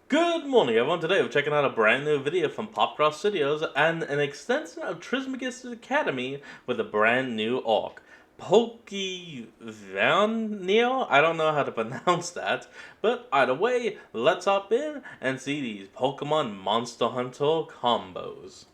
Good morning, everyone. Today we're checking out a brand new video from Popcross Studios and an extension of Trismegistus Academy with a brand new arc. Pokevyrn? I don't know how to pronounce that, but either way, let's hop in and see these Pokemon Monster Hunter combos.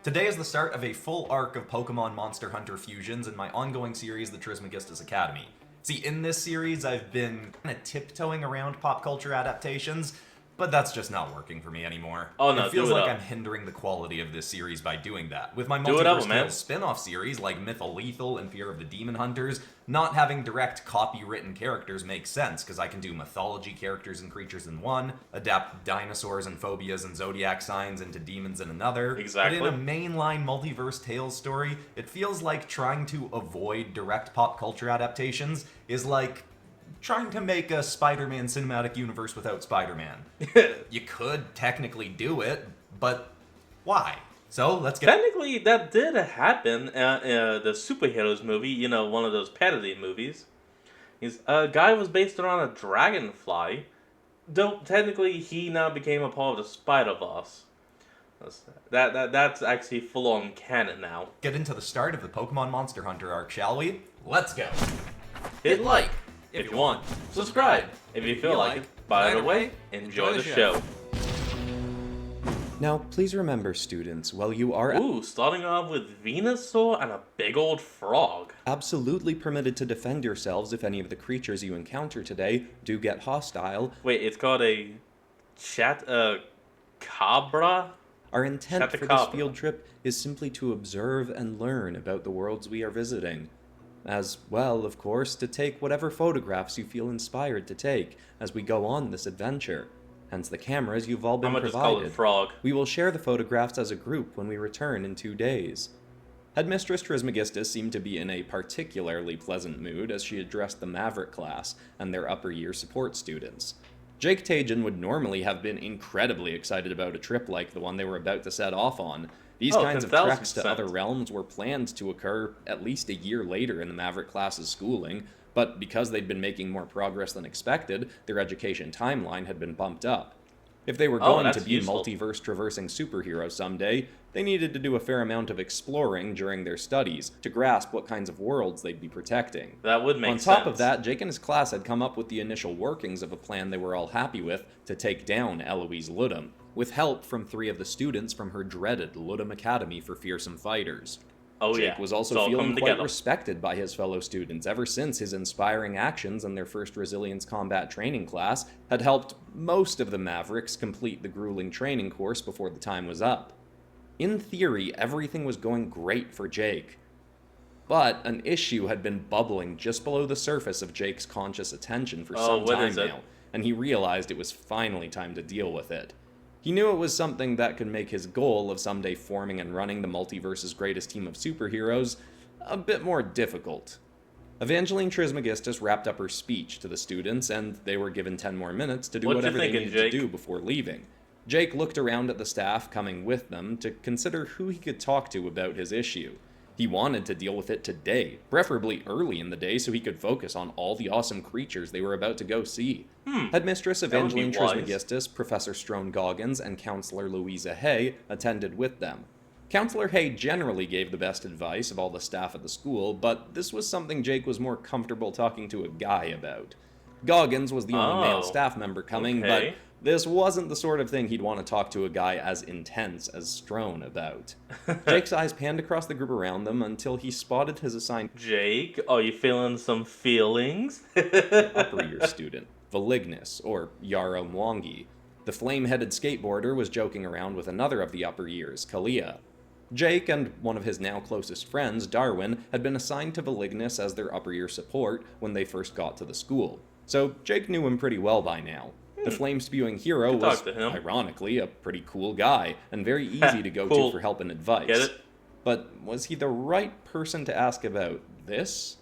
Today is the start of a full arc of Pokemon Monster Hunter fusions in my ongoing series, the Trismegistus Academy. See, in this series, I've been kind of tiptoeing around pop culture adaptations, but that's just not working for me anymore. Oh no, It feels do it like up. I'm hindering the quality of this series by doing that. With my Do it up, Multiverse man. Tales spin-off series like Mytholethal and Fear of the Demon Hunters, not having direct copy-written characters makes sense, because I can do mythology characters and creatures in one, adapt dinosaurs and phobias and zodiac signs into demons in another. Exactly. But in a mainline Multiverse Tales story, it feels like trying to avoid direct pop culture adaptations is like trying to make a Spider-Man cinematic universe without Spider-Man. You could technically do it, but why? So let's get. Technically, that did happen the superheroes movie, one of those parody movies. A guy was based around a dragonfly, though technically he now became a part of the Spider-Verse. That's actually full-on canon now. Get into the start of the Pokemon Monster Hunter arc, shall we? Let's go. Hit like if you want, subscribe if you feel like it. By the way, enjoy the show. Now, please remember, students, while you are Ooh, starting off with Venusaur and a big old frog. absolutely permitted to defend yourselves if any of the creatures you encounter today do get hostile, Wait, it's called a cabra? our intent for this Shatacabra. field trip is simply to observe and learn about the worlds we are visiting. As well, of course, to take whatever photographs you feel inspired to take as we go on this adventure. Hence the cameras you've all been I'm gonna just call it provided. frog. We will share the photographs as a group when we return in 2 days. Headmistress Trismegistus seemed to be in a particularly pleasant mood as she addressed the Maverick class and their upper year support students. Jake Tajin would normally have been incredibly excited about a trip like the one they were about to set off on. These kinds of treks to 10,000%. other realms were planned to occur at least a year later in the Maverick class's schooling, but because they'd been making more progress than expected, their education timeline had been bumped up. If they were going to that's be useful. multiverse-traversing superheroes someday, they needed to do a fair amount of exploring during their studies to grasp what kinds of worlds they'd be protecting. That would make On sense. top of that, Jake and his class had come up with the initial workings of a plan they were all happy with to take down Eloise Ludum, with help from 3 of the students from her dreaded Ludum Academy for Fearsome Fighters. oh Jake yeah, was it's also all feeling coming quite together. respected by his fellow students ever since his inspiring actions in their first Resilience Combat training class had helped most of the Mavericks complete the grueling training course before the time was up. In theory, everything was going great for Jake. But an issue had been bubbling just below the surface of Jake's conscious attention for some what time is it? now, and he realized it was finally time to deal with it. He knew it was something that could make his goal of someday forming and running the multiverse's greatest team of superheroes a bit more difficult. Evangeline Trismegistus wrapped up her speech to the students, and they were given 10 more minutes to do What you whatever they thinking, needed Jake? to do before leaving. Jake looked around at the staff coming with them to consider who he could talk to about his issue. He wanted to deal with it today, preferably early in the day so he could focus on all the awesome creatures they were about to go see. Headmistress That would be Evangeline wise. Trismegistus, Professor Strone Goggins, and Counselor Louisa Hay attended with them. Counselor Hay generally gave the best advice of all the staff at the school, but this was something Jake was more comfortable talking to a guy about. Goggins was the only male Oh, staff member coming, okay. but this wasn't the sort of thing he'd want to talk to a guy as intense as Strone about. Jake's eyes panned across the group around them until he spotted his assigned Jake, are you feeling some feelings? upper year student, Valignus, or Yarrow Mwangi. The flame-headed skateboarder was joking around with another of the upper years, Kalia. Jake and one of his now closest friends, Darwin, had been assigned to Valignus as their upper year support when they first got to the school. So Jake knew him pretty well by now. The flame-spewing hero Could talk was, to him. ironically, a pretty cool guy, and very easy to go Cool. to for help and advice. Get it? But was he the right person to ask about this?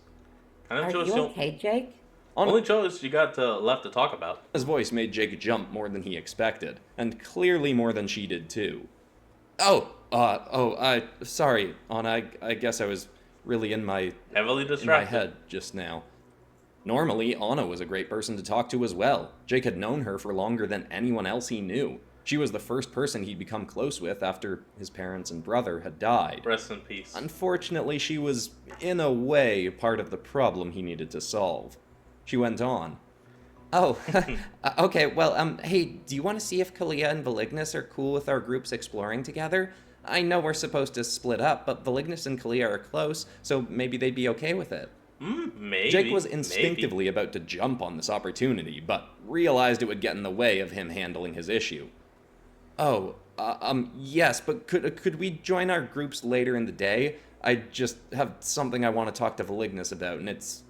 Kind of Are choice you you- okay, Jake? Only choice you got left to talk about. His voice made Jake jump more than he expected, and clearly more than she did too. Sorry, Anna, I guess I was really in my Heavily distracted. head just now. Normally, Anna was a great person to talk to as well. Jake had known her for longer than anyone else he knew. She was the first person he'd become close with after his parents and brother had died. Rest in peace. Unfortunately, she was, in a way, part of the problem he needed to solve. She went on. Oh, okay, well, hey, do you want to see if Kalia and Velignus are cool with our groups exploring together? I know we're supposed to split up, but Velignus and Kalia are close, so maybe they'd be okay with it. Maybe. Jake was instinctively about to jump on this opportunity, but realized it would get in the way of him handling his issue. Oh, yes, but could we join our groups later in the day? I just have something I want to talk to Velignus about, and it's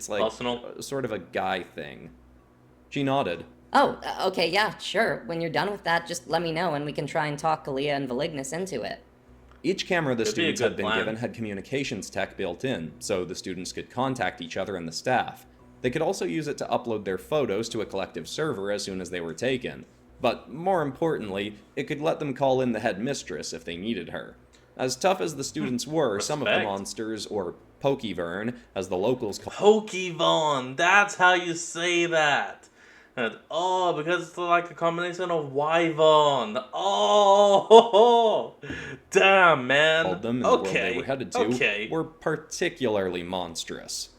like sort of a guy thing. She nodded. Oh, okay, yeah, sure. When you're done with that, just let me know and we can try and talk Kalia and Velignus into it. Each camera the Could be a students had good been plan. given had communications tech built in, so the students could contact each other and the staff. They could also use it to upload their photos to a collective server as soon as they were taken. But more importantly, it could let them call in the headmistress if they needed her. As tough as the students were, some of the Respect. monsters, or Pokevyrn, as the locals call Pokevyrn. That's how you say that. And, because it's like a combination of Wyvern. Oh, damn, man. them in the world they were headed to, were particularly monstrous.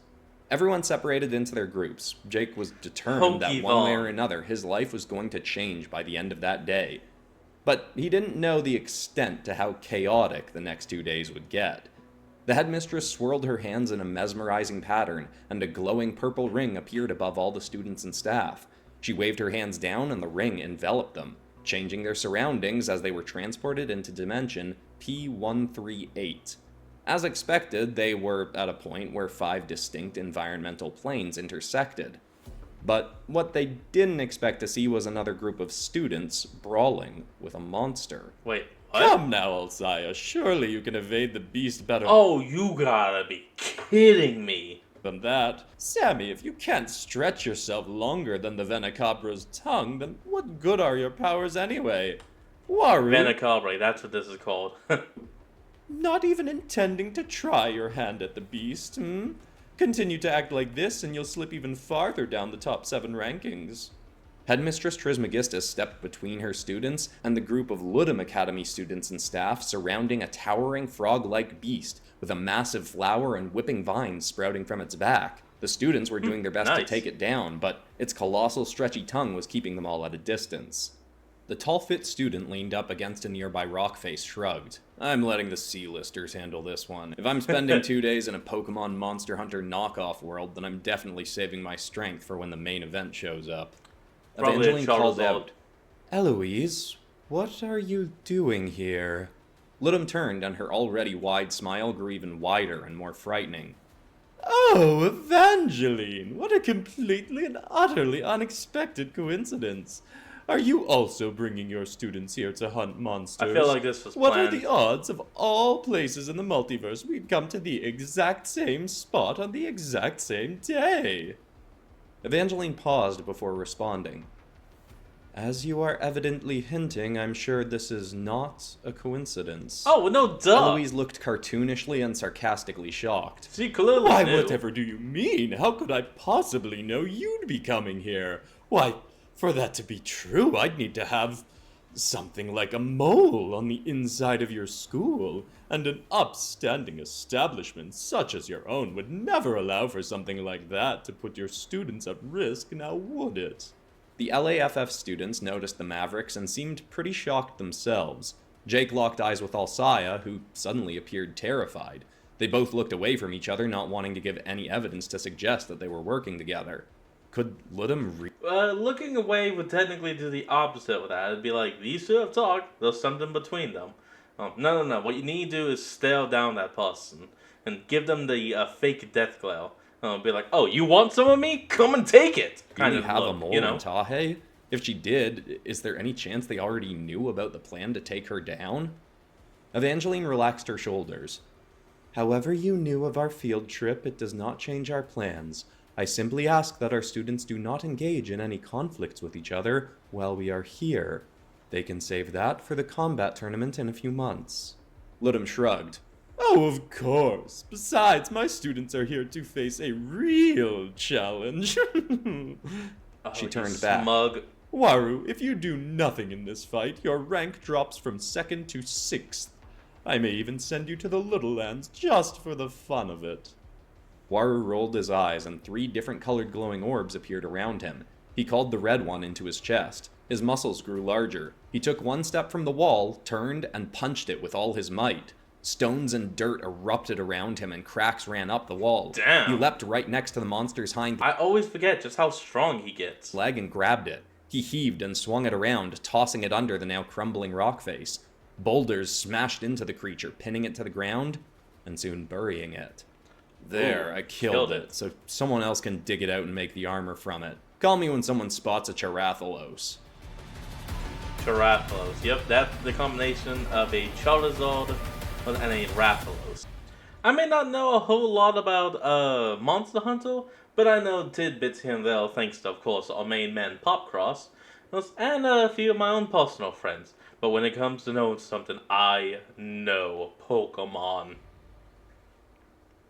Everyone separated into their groups. Jake was determined that one way or Pokevyrn. another his life was going to change by the end of that day. But he didn't know the extent to how chaotic the next 2 days would get. The headmistress swirled her hands in a mesmerizing pattern, and a glowing purple ring appeared above all the students and staff. She waved her hands down, and the ring enveloped them, changing their surroundings as they were transported into dimension P138. As expected, they were at a point where 5 distinct environmental planes intersected. But what they didn't expect to see was another group of students brawling with a monster. Wait, what? Come now, Alzaya, surely you can evade the beast better Oh, you gotta be kidding me. than that. Sammy, if you can't stretch yourself longer than the Venacabra's tongue, then what good are your powers anyway? Worry. Venacabra, that's what this is called. Not even intending to try your hand at the beast, hmm? Continue to act like this and you'll slip even farther down the top 7 rankings. Headmistress Trismegistus stepped between her students and the group of Ludum Academy students and staff surrounding a towering frog-like beast with a massive flower and whipping vines sprouting from its back. The students were doing their best to Nice. take it down, but its colossal stretchy tongue was keeping them all at a distance. The tall-fit student leaned up against a nearby rock face, shrugged. I'm letting the C-listers handle this one. If I'm spending 2 days in a Pokemon Monster Hunter knockoff world, then I'm definitely saving my strength for when the main event shows up. Probably a Evangeline called Charizard. out, Eloise, what are you doing here? Ludum turned, and her already wide smile grew even wider and more frightening. Oh, Evangeline! What a completely and utterly unexpected coincidence. Are you also bringing your students here to hunt monsters? I feel like this was What planned. are the odds of all places in the multiverse we'd come to the exact same spot on the exact same day? Evangeline paused before responding. As you are evidently hinting, I'm sure this is not a coincidence. Oh, no, duh. Eloise looked cartoonishly and sarcastically shocked. She clearly Why, knew. whatever do you mean? How could I possibly know you'd be coming here? Why, for that to be true, I'd need to have something like a mole on the inside of your school, and an upstanding establishment such as your own would never allow for something like that to put your students at risk, now would it? The LAFF students noticed the Mavericks and seemed pretty shocked themselves. Jake locked eyes with Alsaya, who suddenly appeared terrified. They both looked away from each other, not wanting to give any evidence to suggest that they were working together. Could Ludum Looking away would technically do the opposite with that. It'd be like, these two have talked, there's something between them. No. What you need to do is stare down that person and give them the fake death glare. Be like, oh, you want some of me? Come and take it! Kind really of have look, a mole you know? in Tahe? If she did, is there any chance they already knew about the plan to take her down? Evangeline relaxed her shoulders. However you knew of our field trip, it does not change our plans. I simply ask that our students do not engage in any conflicts with each other while we are here. They can save that for the combat tournament in a few months. Ludum shrugged. Oh, of course. Besides, my students are here to face a real challenge. She turned back. Smug. Waru, if you do nothing in this fight, your rank drops from 2nd to 6th. I may even send you to the Little Lands just for the fun of it. Waru rolled his eyes, and 3 different colored glowing orbs appeared around him. He called the red one into his chest. His muscles grew larger. He took 1 step from the wall, turned, and punched it with all his might. Stones and dirt erupted around him, and cracks ran up the wall. Damn. He leapt right next to the monster's hind I always forget just how strong he gets. leg and grabbed it. He heaved and swung it around, tossing it under the now crumbling rock face. Boulders smashed into the creature, pinning it to the ground, and soon burying it. There, Ooh, I killed it, so someone else can dig it out and make the armor from it. Call me when someone spots a Charathalos. Charathalos. Yep, that's the combination of a Charizard and a Rathalos. I may not know a whole lot about Monster Hunter, but I know tidbits here and there thanks to, of course, our main man Popcross, and a few of my own personal friends. But when it comes to knowing something, I know Pokemon.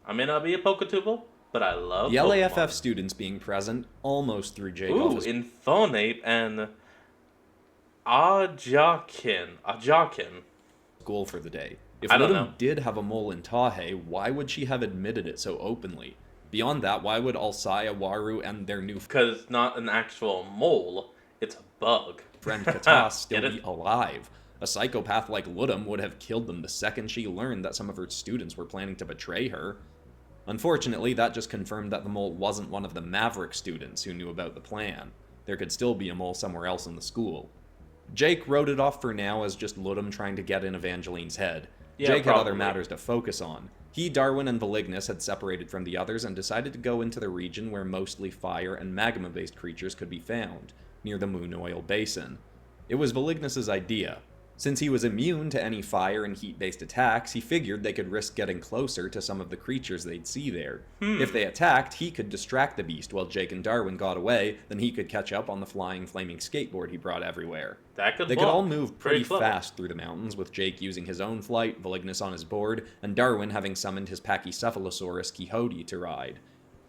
I may not be a Poketuber, but I love The Pokemon. LAFF students being present almost threw Jake Ooh, off his Infernape and Ajakin. goal for the day. If I don't Ludum know. did have a mole in Tahe, why would she have admitted it so openly? Beyond that, why would Alsaya, Waru, and their new Because it's not an actual mole, it's a bug. friend Kata still Get be it? alive? A psychopath like Ludum would have killed them the second she learned that some of her students were planning to betray her. Unfortunately, that just confirmed that the mole wasn't one of the Maverick students who knew about the plan. There could still be a mole somewhere else in the school. Jake wrote it off for now as just Ludum trying to get in Evangeline's head. Yeah, Jake had other probably. matters to focus on. He, Darwin, and Velignus had separated from the others and decided to go into the region where mostly fire and magma-based creatures could be found, near the Moon Oil Basin. It was Velignus's idea. Since he was immune to any fire and heat-based attacks, he figured they could risk getting closer to some of the creatures they'd see there. If they attacked, he could distract the beast while Jake and Darwin got away, then he could catch up on the flying, flaming skateboard he brought everywhere. That could They work. could all move pretty clever. fast through the mountains, with Jake using his own flight, Velignus on his board, and Darwin having summoned his Pachycephalosaurus Quixote to ride.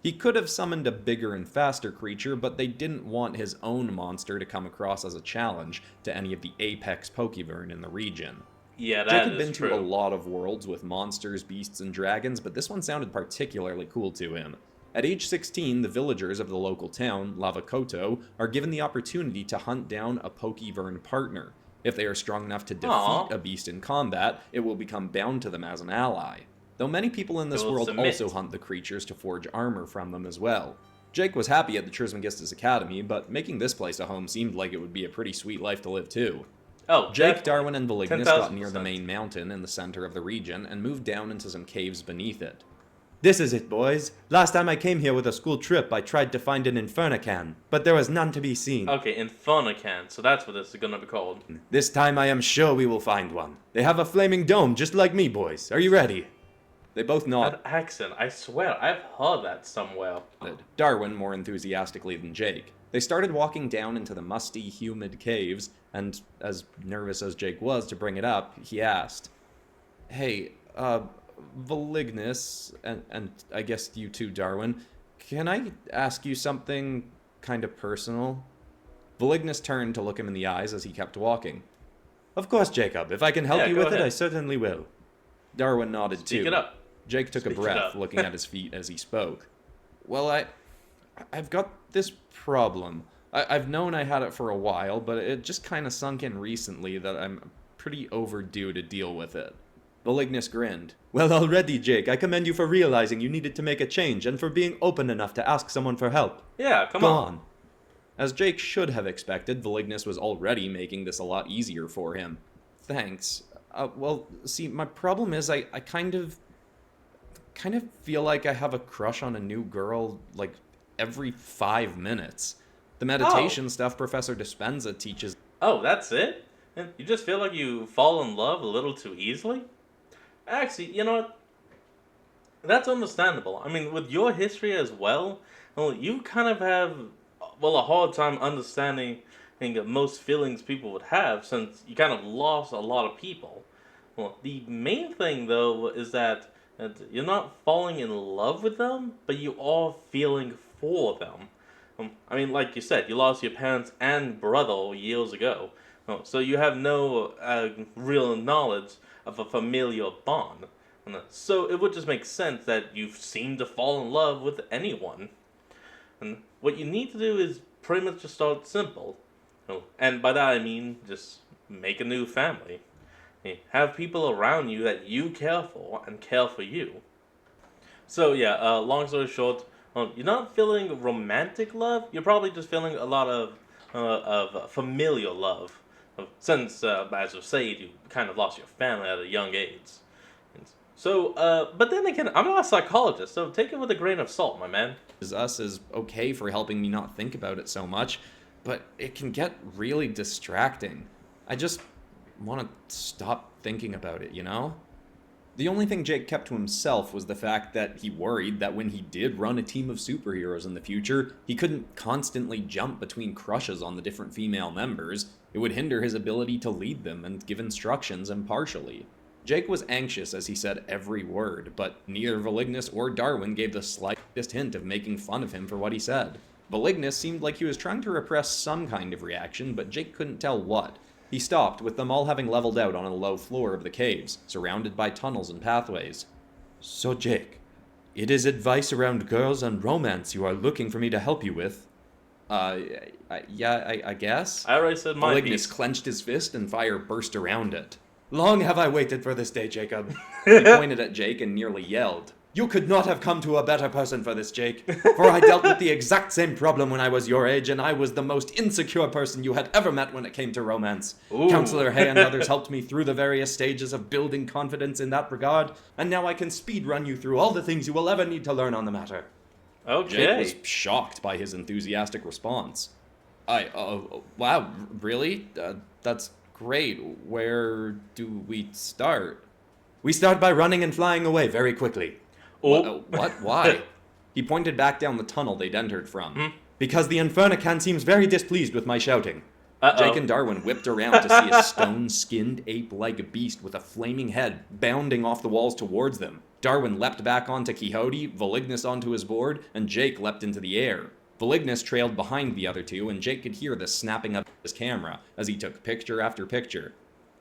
He could have summoned a bigger and faster creature, but they didn't want his own monster to come across as a challenge to any of the apex Pokevyrn in the region. Yeah, Jake that had is been true. to a lot of worlds with monsters, beasts, and dragons, but this one sounded particularly cool to him. At age 16, the villagers of the local town, Lavakoto, are given the opportunity to hunt down a Pokevyrn partner. If they are strong enough to defeat Aw. a beast in combat, it will become bound to them as an ally. Though many people in this It will world submit. also hunt the creatures to forge armor from them as well. Jake was happy at the Trismegistus Academy, but making this place a home seemed like it would be a pretty sweet life to live too. Oh, Jake, definitely. Darwin, and Velignus got near the 10,000%. main mountain in the center of the region and moved down into some caves beneath it. This is it, boys. Last time I came here with a school trip, I tried to find an Infernacan, but there was none to be seen. Okay, Infernacan, so that's what this is gonna be called. This time I am sure we will find one. They have a flaming dome just like me, boys. Are you ready? They both nodded. That accent, I swear, I've heard that somewhere. Darwin more enthusiastically than Jake. They started walking down into the musty, humid caves, and as nervous as Jake was to bring it up, he asked, Hey, Velignus, and I guess you too, Darwin, can I ask you something kind of personal? Velignus turned to look him in the eyes as he kept walking. Of course, Jacob. If I can help Yeah, you go with it, ahead. I certainly will. Darwin nodded Speak too. it up. Jake took Speak a it breath, up. looking at his feet as he spoke. Well, I've got this problem. I've known I had it for a while, but it just kind of sunk in recently that I'm pretty overdue to deal with it. Velignus grinned. Well, already, Jake, I commend you for realizing you needed to make a change and for being open enough to ask someone for help. Yeah, come Go on. on. As Jake should have expected, Velignus was already making this a lot easier for him. Thanks. Well, see, my problem is I kind of feel like I have a crush on a new girl, like, every 5 minutes. The meditation stuff Professor Dispenza teaches. Oh, that's it? And you just feel like you fall in love a little too easily? Actually, you know what? That's understandable. I mean, with your history as well, you kind of have, well, a hard time understanding most feelings people would have since you kind of lost a lot of people. Well, the main thing though is that you're not falling in love with them, but you are feeling for them. I mean, like you said, you lost your parents and brother years ago, so you have no real knowledge of a familial bond. So it would just make sense that you seem to fall in love with anyone. And what you need to do is pretty much just start simple. And by that I mean just make a new family. Have people around you that you care for and care for you. So yeah, long story short, you're not feeling romantic love. You're probably just feeling a lot of familial love, since, as you say, you kind of lost your family at a young age. So, but then again, I'm not a psychologist, so take it with a grain of salt, my man. Us is okay for helping me not think about it so much, but it can get really distracting. I just want to stop thinking about it, you know? The only thing Jake kept to himself was the fact that he worried that when he did run a team of superheroes in the future, he couldn't constantly jump between crushes on the different female members. It would hinder his ability to lead them and give instructions impartially. Jake was anxious as he said every word, but neither Velignus or Darwin gave the slightest hint of making fun of him for what he said. Velignus seemed like he was trying to repress some kind of reaction, but Jake couldn't tell what. He stopped, with them all having leveled out on a low floor of the caves, surrounded by tunnels and pathways. So Jake, it is advice around girls and romance you are looking for me to help you with? Yeah, I guess. I already said my Velignus piece. clenched his fist and fire burst around it. Long have I waited for this day, Jacob. He pointed at Jake and nearly yelled. You could not have come to a better person for this, Jake, for I dealt with the exact same problem when I was your age, and I was the most insecure person you had ever met when it came to romance. Ooh. Counselor Hay and others helped me through the various stages of building confidence in that regard, and now I can speed run you through all the things you will ever need to learn on the matter. Okay. Jake was shocked by his enthusiastic response. Wow, really? That's great. Where do we start? We start by running and flying away very quickly. Oh. What? Why? He pointed back down the tunnel they'd entered from. Because the Infernican seems very displeased with my shouting. Jake and Darwin whipped around to see a stone-skinned ape-like beast with a flaming head bounding off the walls towards them. Darwin leapt back onto Quixote, Velignus onto his board, and Jake leapt into the air. Velignus trailed behind the other two, and Jake could hear the snapping of his camera as he took picture after picture.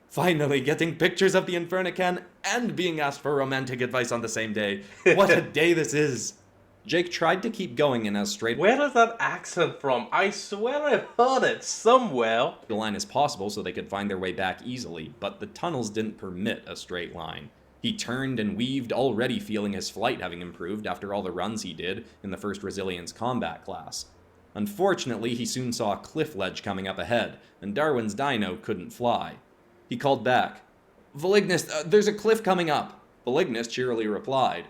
Finally getting pictures of the Infernican and being asked for romantic advice on the same day. What a day this is! Jake tried to keep going in as straight Where does that accent from? I swear I've heard it somewhere. a line as possible so they could find their way back easily, but the tunnels didn't permit a straight line. He turned and weaved, already feeling his flight having improved after all the runs he did in the first Resilience combat class. Unfortunately, he soon saw a cliff ledge coming up ahead, and Darwin's dino couldn't fly. He called back. Velignus, there's a cliff coming up. Velignus cheerily replied.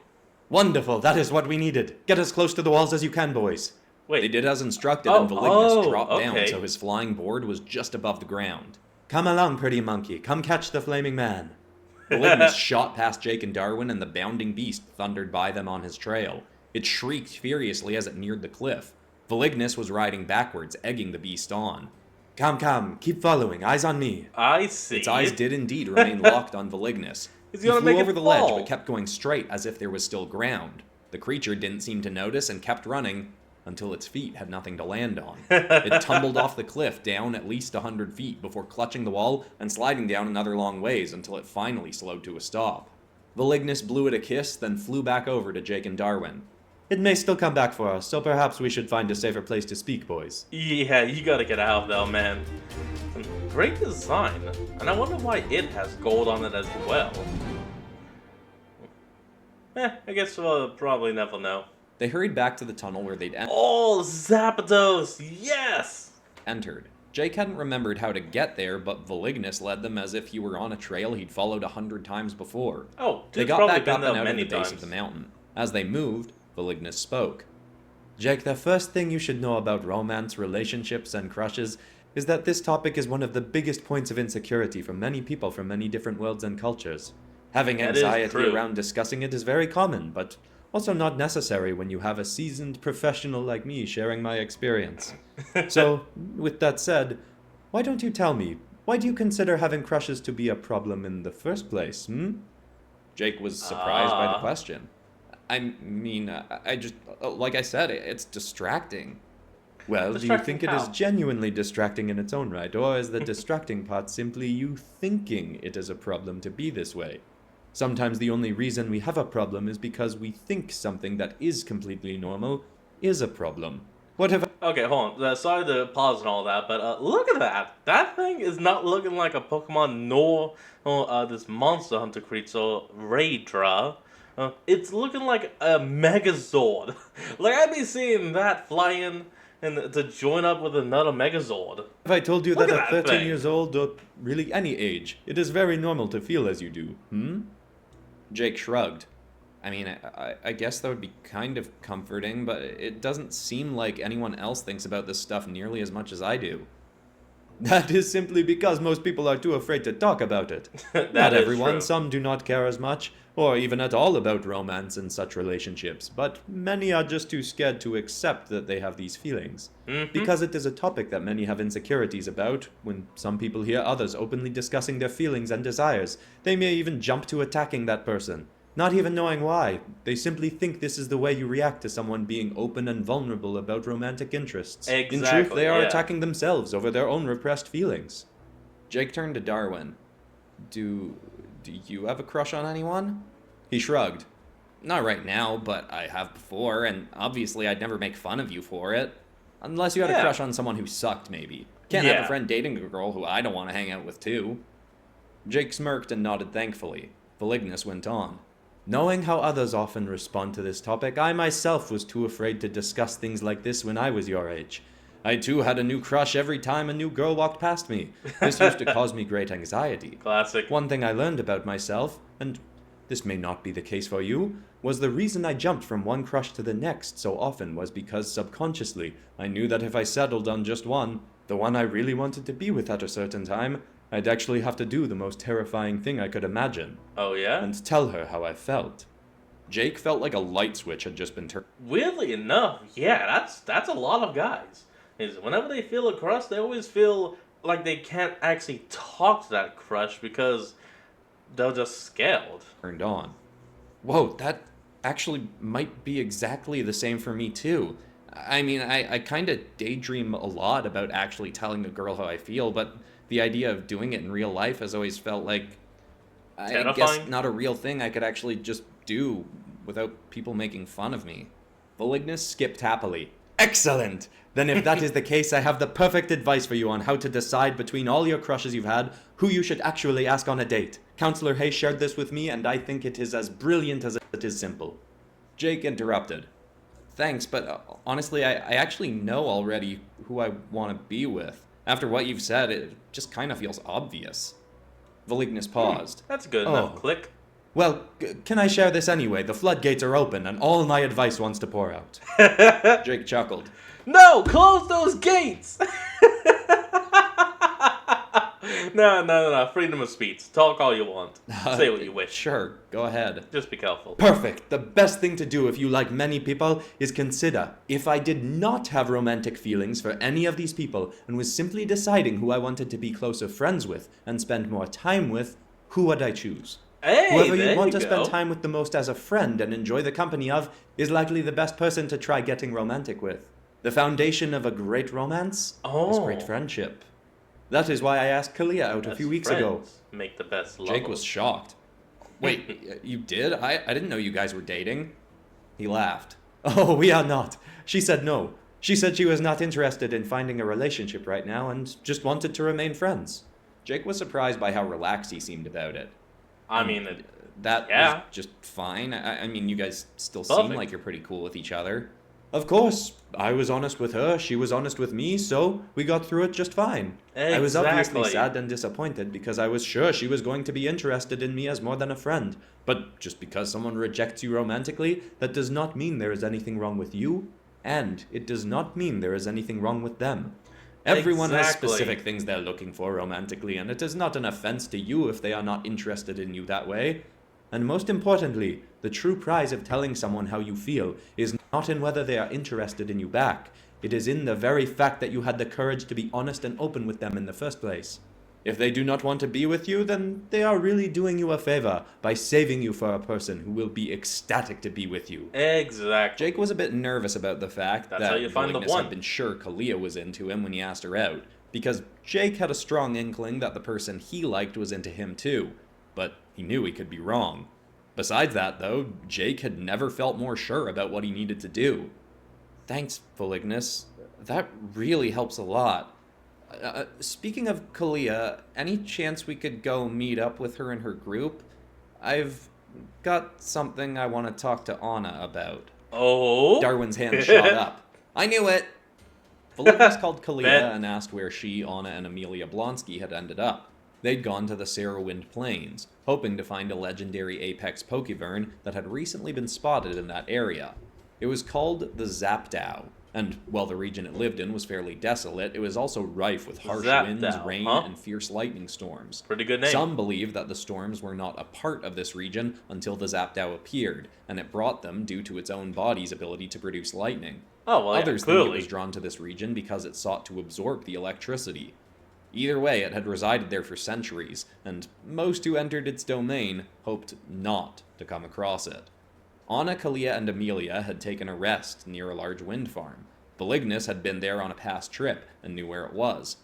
Wonderful, that is what we needed. Get as close to the walls as you can, boys. Wait. They did as instructed, and Velignus dropped down okay. so his flying board was just above the ground. Come along, pretty monkey. Come catch the flaming man. Velignus shot past Jake and Darwin, and the bounding beast thundered by them on his trail. It shrieked furiously as it neared the cliff. Velignus was riding backwards, egging the beast on. Come, keep following. Eyes on me. I see. Its eyes did indeed remain locked on Velignus. He's He gonna flew make it over the ledge, fall. but kept going straight as if there was still ground. The creature didn't seem to notice and kept running until its feet had nothing to land on. It tumbled off the cliff down at least 100 feet before clutching the wall and sliding down another long ways until it finally slowed to a stop. Velignus blew it a kiss, then flew back over to Jake and Darwin. It may still come back for us, so perhaps we should find a safer place to speak, boys. Yeah, you gotta get out of there, man. Great design, and I wonder why it has gold on it as well. I guess we'll probably never know. They hurried back to the tunnel where they'd Oh, Zapdos! Yes! entered. Jake hadn't remembered how to get there, but Velignus led them as if he were on a trail he'd followed 100 times before. Oh, They dude's got probably back been up there and out of many the base times. of the mountain. As they moved, Velignus spoke. Jake, the first thing you should know about romance, relationships, and crushes is that this topic is one of the biggest points of insecurity for many people from many different worlds and cultures. Having That is anxiety true. around discussing it is very common, but also not necessary when you have a seasoned professional like me sharing my experience. So, with that said, why don't you tell me, Why do you consider having crushes to be a problem in the first place, hmm? Jake was surprised by the question. I mean, I just, like I said, it's distracting. Well, do you think it is genuinely distracting in its own right, or is the distracting part simply you thinking it is a problem to be this way? Sometimes the only reason we have a problem is because we think something that is completely normal is a problem. What have Okay, hold on. Sorry to pause and all that, but look at that. That thing is not looking like a Pokemon nor this Monster Hunter creature, Raydra. It's looking like a Megazord. Like, I'd be seeing that flying and to join up with another Megazord. I told you Look that at at that 13 thing. years old, or really any age, it is very normal to feel as you do, hmm? Jake shrugged. I mean, I guess that would be kind of comforting, but it doesn't seem like anyone else thinks about this stuff nearly as much as I do. That is simply because most people are too afraid to talk about it. That Not is everyone, true. some do not care as much, or even at all about romance and such relationships, but many are just too scared to accept that they have these feelings. Because it is a topic that many have insecurities about, when some people hear others openly discussing their feelings and desires, they may even jump to attacking that person. Not even knowing why, they simply think this is the way you react to someone being open and vulnerable about romantic interests. In truth, Exactly, they are yeah. attacking themselves over their own repressed feelings. Jake turned to Darwin. Do you have a crush on anyone? He shrugged. Not right now, but I have before, and obviously I'd never make fun of you for it. Unless you had a Yeah. crush on someone who sucked, maybe. Can't have Yeah. a friend dating a girl who I don't want to hang out with, too. Jake smirked and nodded thankfully. Velignus went on. Knowing how others often respond to this topic, I myself was too afraid to discuss things like this when I was your age. I too had a new crush every time a new girl walked past me. This used to cause me great anxiety. Classic. One thing I learned about myself, and this may not be the case for you, was the reason I jumped from one crush to the next so often was because subconsciously I knew that if I settled on just one, the one I really wanted to be with at a certain time, I'd actually have to do the most terrifying thing I could imagine, Oh, yeah? and tell her how I felt. Jake felt like a light switch had just been turned. Weirdly enough, yeah, that's a lot of guys. Is whenever they feel a crush, they always feel like they can't actually talk to that crush because they're just scared. Turned on. Whoa, that actually might be exactly the same for me too. I mean, I kind of daydream a lot about actually telling a girl how I feel, but the idea of doing it in real life has always felt like, I guess, Terrifying? not a real thing I could actually just do without people making fun of me. Velignus skipped happily. Excellent! Then if that is the case, I have the perfect advice for you on how to decide between all your crushes you've had, who you should actually ask on a date. Counselor Hay shared this with me, and I think it is as brilliant as it is simple. Jake interrupted. Thanks, but honestly, I actually know already who I want to be with. After what you've said, it just kind of feels obvious. Velignus paused. That's good Oh. enough. Click. Well, can I share this anyway? The floodgates are open, and all my advice wants to pour out. Jake chuckled. No, close those gates. No. Freedom of speech. Talk all you want. Say what you wish. Sure, go ahead. Just be careful. Perfect. The best thing to do if you like many people is consider, if I did not have romantic feelings for any of these people and was simply deciding who I wanted to be closer friends with and spend more time with, who would I choose? Hey, Whoever there you want you to go. spend time with the most as a friend and enjoy the company of is likely the best person to try getting romantic with. The foundation of a great romance is great Oh. friendship. That is why I asked Kalia out a few weeks ago. Friends make the best love. Jake was shocked. Wait, you did? I didn't know you guys were dating. He laughed. Oh, we are not. She said no. She said she was not interested in finding a relationship right now and just wanted to remain friends. Jake was surprised by how relaxed he seemed about it. I mean, That Yeah. was just fine. I mean, you guys still seem Perfect. like you're pretty cool with each other. Of course, I was honest with her, she was honest with me, so we got through it just fine. I was obviously Exactly. sad and disappointed because I was sure she was going to be interested in me as more than a friend. But just because someone rejects you romantically, that does not mean there is anything wrong with you, and it does not mean there is anything wrong with them. Everyone has Exactly. specific things they're looking for romantically, and it is not an offense to you if they are not interested in you that way. And most importantly, the true prize of telling someone how you feel is not in whether they are interested in you back. It is in the very fact that you had the courage to be honest and open with them in the first place. If they do not want to be with you, then they are really doing you a favor by saving you for a person who will be ecstatic to be with you. Exactly. Jake was a bit nervous about the fact That's how that you find the Valignus one. had been sure Kalia was into him when he asked her out, because Jake had a strong inkling that the person he liked was into him too, but he knew he could be wrong. Besides that, though, Jake had never felt more sure about what he needed to do. Thanks, Valignus. That really helps a lot. Speaking of Kalia, any chance we could go meet up with her and her group? I've got something I want to talk to Anna about. Oh? Darwin's hand shot up. I knew it! Valignus called Kalia Bet. and asked where she, Anna, and Amelia Blonsky had ended up. They'd gone to the Sarahwind Plains, hoping to find a legendary apex Pokevyrn that had recently been spotted in that area. It was called the Zapdow, and while the region it lived in was fairly desolate, it was also rife with harsh winds, Zapdow, rain, huh? and fierce lightning storms. Pretty good name. Some believe that the storms were not a part of this region until the Zapdow appeared, and it brought them due to its own body's ability to produce lightning. Oh, well, Others yeah, think it clearly. was drawn to this region because it sought to absorb the electricity. Either way, it had resided there for centuries, and most who entered its domain hoped not to come across it. Anna, Kalia, and Amelia had taken a rest near a large wind farm. Valignus had been there on a past trip and knew where it was.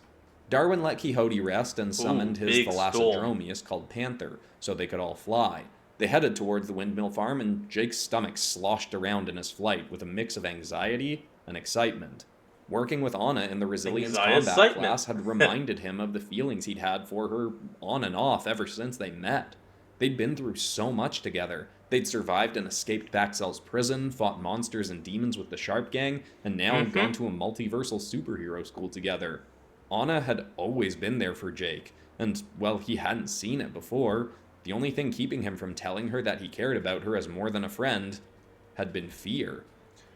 Darwin let Quixote rest and summoned his big thalassodromius called Panther, so they could all fly. They headed towards the windmill farm, and Jake's stomach sloshed around in his flight with a mix of anxiety and excitement. Working with Anna in the Resilience Combat Excitement. class had reminded him of the feelings he'd had for her on and off ever since they met. They'd been through so much together. They'd survived and escaped Baxel's prison, fought monsters and demons with the Sharp Gang, and now had gone to a multiversal superhero school together. Anna had always been there for Jake, and, well, he hadn't seen it before. The only thing keeping him from telling her that he cared about her as more than a friend had been fear.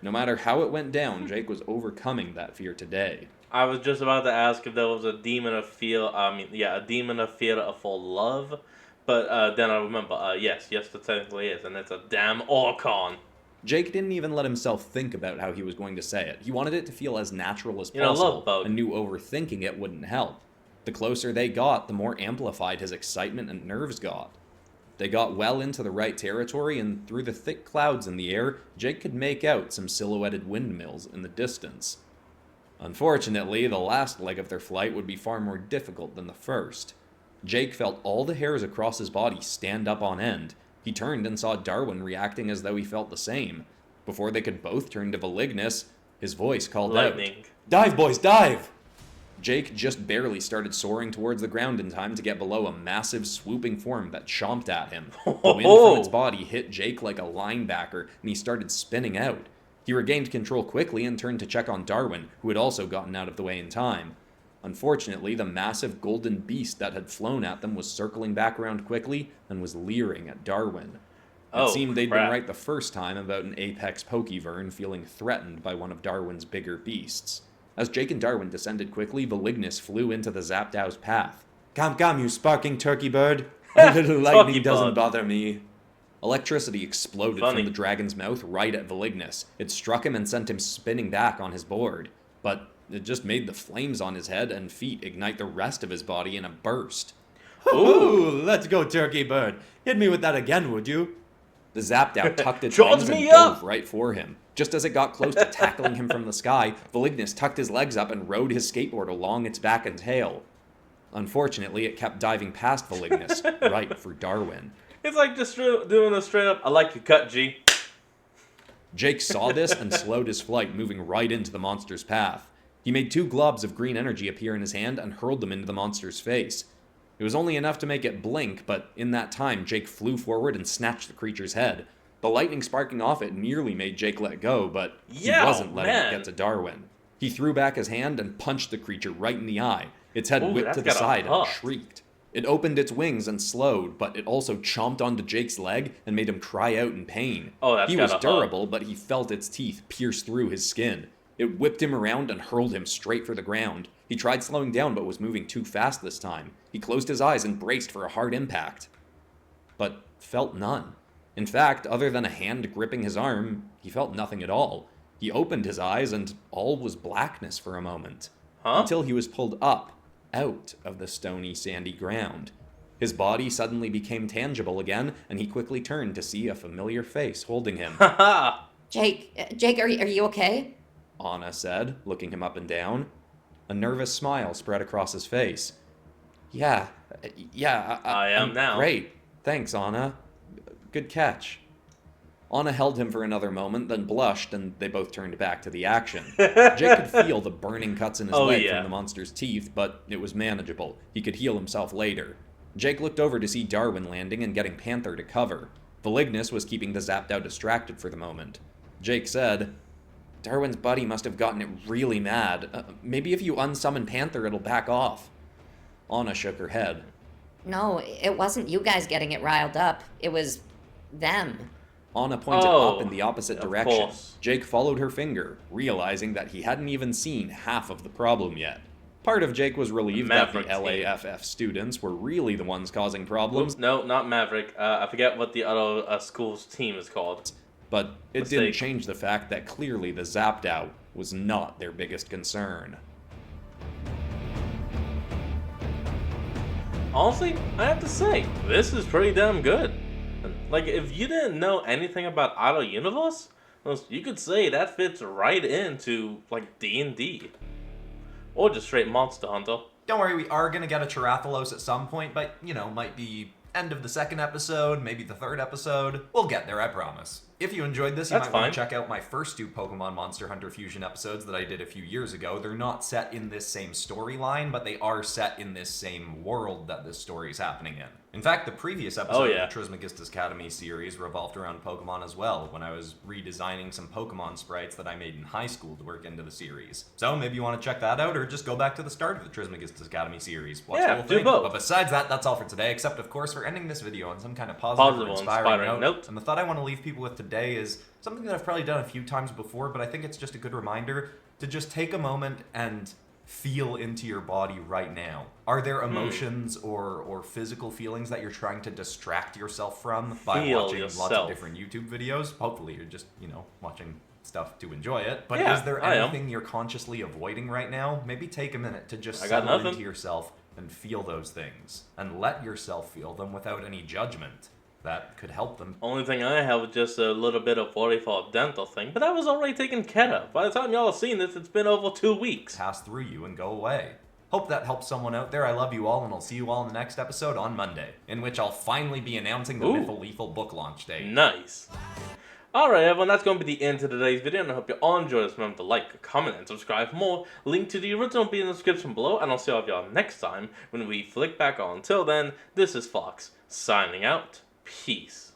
No matter how it went down, Jake was overcoming that fear today. I was just about to ask if there was a demon of fear. A demon of fear for love. But then I remember, yes, there technically is, and it's a damn Orcon. Jake didn't even let himself think about how he was going to say it. He wanted it to feel as natural as You know, possible, love bug. and knew overthinking it wouldn't help. The closer they got, the more amplified his excitement and nerves got. They got well into the right territory, and through the thick clouds in the air, Jake could make out some silhouetted windmills in the distance. Unfortunately, the last leg of their flight would be far more difficult than the first. Jake felt all the hairs across his body stand up on end. He turned and saw Darwin reacting as though he felt the same. Before they could both turn to Valignus, his voice called Lightning. out, "Dive, boys, dive!" Jake just barely started soaring towards the ground in time to get below a massive, swooping form that chomped at him. The wind from its body hit Jake like a linebacker, and he started spinning out. He regained control quickly and turned to check on Darwin, who had also gotten out of the way in time. Unfortunately, the massive golden beast that had flown at them was circling back around quickly and was leering at Darwin. It seemed they'd crap. been right the first time about an apex Pokevyrn feeling threatened by one of Darwin's bigger beasts. As Jake and Darwin descended quickly, Valignus flew into the Zapdow's path. Come, you sparking turkey bird! A little lightning Turkey doesn't bird. bother me." Electricity exploded Funny. from the dragon's mouth right at Valignus. It struck him and sent him spinning back on his board. But it just made the flames on his head and feet ignite the rest of his body in a burst. Ooh, let's go, turkey bird. Hit me with that again, would you? The Zapdow tucked its Charge wings and me dove up! right for him. Just as it got close to tackling him from the sky, Valignus tucked his legs up and rode his skateboard along its back and tail. Unfortunately, it kept diving past Valignus, right for Darwin. It's like just doing a straight up, I like your cut, G. Jake saw this and slowed his flight, moving right into the monster's path. He made 2 globs of green energy appear in his hand and hurled them into the monster's face. It was only enough to make it blink, but in that time, Jake flew forward and snatched the creature's head. The lightning sparking off it nearly made Jake let go, but he Yeah, wasn't letting man. it get to Darwin. He threw back his hand and punched the creature right in the eye. Its head Ooh, whipped that's to the gotta side and hurt. shrieked. It opened its wings and slowed, but it also chomped onto Jake's leg and made him cry out in pain. Oh, that's He was gotta hurt. durable, but he felt its teeth pierce through his skin. It whipped him around and hurled him straight for the ground. He tried slowing down, but was moving too fast this time. He closed his eyes and braced for a hard impact, but felt none. In fact, other than a hand gripping his arm, he felt nothing at all. He opened his eyes, and all was blackness for a moment. Huh? Until he was pulled up out of the stony, sandy ground. His body suddenly became tangible again, and he quickly turned to see a familiar face holding him. Haha! Jake, are you okay? Anna said, looking him up and down. A nervous smile spread across his face. Yeah, I am I'm now. Great. Thanks, Anna. Good catch. Anna held him for another moment, then blushed, and they both turned back to the action. Jake could feel the burning cuts in his leg yeah. from the monster's teeth, but it was manageable. He could heal himself later. Jake looked over to see Darwin landing and getting Panther to cover. Velignus was keeping the zapped out distracted for the moment. Jake said, Darwin's buddy must have gotten it really mad. Maybe if you unsummon Panther, it'll back off. Anna shook her head. No, it wasn't you guys getting it riled up. It was them. Anna pointed Oh, up in the opposite of direction. course. Jake followed her finger, realizing that he hadn't even seen half of the problem yet. Part of Jake was relieved that the Maverick team. LAFF students were really the ones causing problems, Oops, no, not Maverick. I forget what the other school's team is called. but it didn't Mistake. change the fact that clearly the zapped out was not their biggest concern. Honestly, I have to say, this is pretty damn good. Like, if you didn't know anything about Auto Universe, well, you could say that fits right into, like, D&D. Or just straight Monster Hunter. Don't worry, we are going to get a Chirathalos at some point, but, might be end of the second episode, maybe the third episode. We'll get there, I promise. If you enjoyed this, you That's might want fine. to check out my first two Pokemon Monster Hunter Fusion episodes that I did a few years ago. They're not set in this same storyline, but they are set in this same world that this story is happening in. In fact, the previous episode yeah. of the Trismegistus Academy series revolved around Pokemon as well, when I was redesigning some Pokemon sprites that I made in high school to work into the series. So maybe you want to check that out, or just go back to the start of the Trismegistus Academy series. Watch Yeah, the whole do thing. both. But besides that, that's all for today, except of course for ending this video on some kind of positive or inspiring note. And the thought I want to leave people with today is something that I've probably done a few times before, but I think it's just a good reminder to just take a moment and feel into your body right now. Are there emotions or physical feelings that you're trying to distract yourself from by Feel watching lots yourself. of different YouTube videos? Hopefully you're just, watching stuff to enjoy it. But Yeah, is there I am. anything you're consciously avoiding right now? Maybe take a minute to just I got settle nothing. into yourself and feel those things. And let yourself feel them without any judgment. That could help them. Only thing I have is just a little bit of worry for a dental thing, but that was already taken care of. By the time y'all have seen this, it's been over 2 weeks. Pass through you and go away. Hope that helps someone out there. I love you all, and I'll see you all in the next episode on Monday, in which I'll finally be announcing the Ooh. Mythal Lethal book launch date. Nice. Alright everyone, that's going to be the end of today's video, and I hope you all enjoyed this. Remember to like, comment, and subscribe for more. Link to the original will be in the description below, and I'll see all of y'all next time when we flick back on. Until then, this is Fox, signing out. Peace.